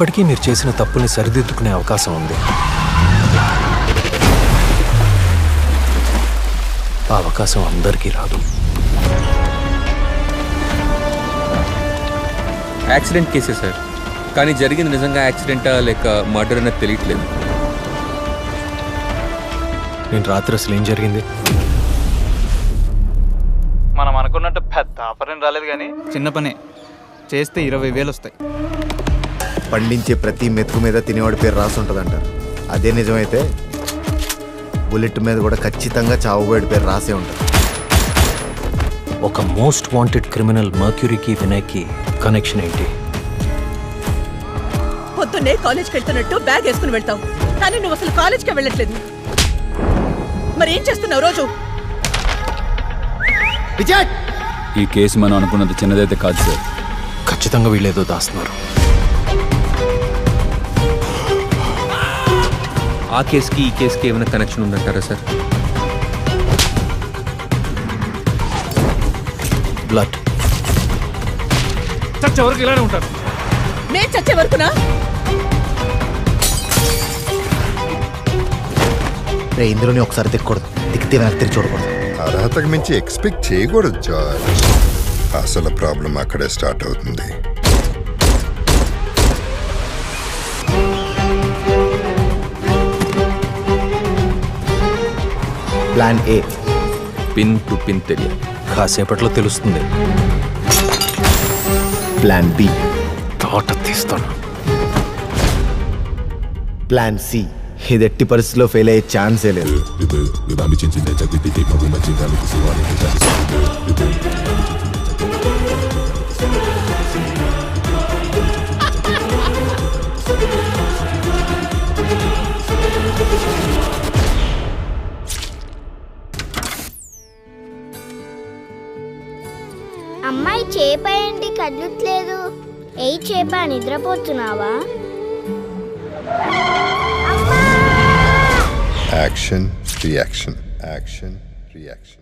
ఇప్పటికీ మీరు చేసిన తప్పుని సరిదిద్దుకునే అవకాశం ఉంది. ఆ అవకాశం అందరికీ రాదు. యాక్సిడెంట్ కేసే సార్, కానీ జరిగింది నిజంగా యాక్సిడెంటా లేక మర్డర్ అనేది తెలియట్లేదు. నేను రాత్రి అసలు ఏం జరిగింది? మనం అనుకున్నట్టు పెద్ద ఆఫర్ ఏం రాలేదు, కానీ చిన్న పనే చేస్తే 20,000 వస్తాయి. పండించే ప్రతి మెతుకు మీద తినేవాడి పేరు రాసి ఉంటుందంటారు. అదే నిజమైతే బుల్లెట్ మీద కూడా ఖచ్చితంగా చావుబోయేడి పేరు రాసే ఉంటుంది. ఒక మోస్ట్ వాంటెడ్ క్రిమినల్ మర్క్యూరీకి వినయ్కి కనెక్షన్ ఏంటి? పొద్దున్నే కాలేజ్కి వెళ్తున్నట్టు బ్యాగ్ వేసుకుని వెళ్తావు, కానీ నువ్వు అసలు కాలేజ్కి వెళ్ళట్లేదు. మరి ఏం చేస్తున్నావు రోజు? ఈ కేసు మనం అనుకున్నది చిన్నదైతే కాదు సార్. ఖచ్చితంగా వీళ్ళేదో దాస్తున్నారు. ఆ కేసుకి ఈ కేసుకి ఏమైనా కనెక్షన్ ఉందంటారా సార్? బ్లడ్ చచ్చే వరకు ఇలానే ఉంటారు. నేను చచ్చే వరకునా? రే ఇందులోనే ఒకసారి దిక్కకూడదు, దిక్కితే వెనక్కి తిరిగి చూడకూడదు. అర్హతకు మించి ఎక్స్పెక్ట్ చేయకూడదు జార్జ్. అసలు ప్రాబ్లం అక్కడే స్టార్ట్ అవుతుంది. Plan A pin to pin తెలియాలి. కాసేపట్లో తెలుస్తుంది. ప్లాన్ బి తోట తీస్తాను. ప్లాన్ సి ఇది ఎట్టి పరిస్థితిలో ఫెయిల్ అయ్యే ఛాన్సే లేదు. అమ్మాయి చేపేంటి కదలట్లేదు? ఏ చేప, నిద్రపోతున్నావా? Action reaction, action reaction.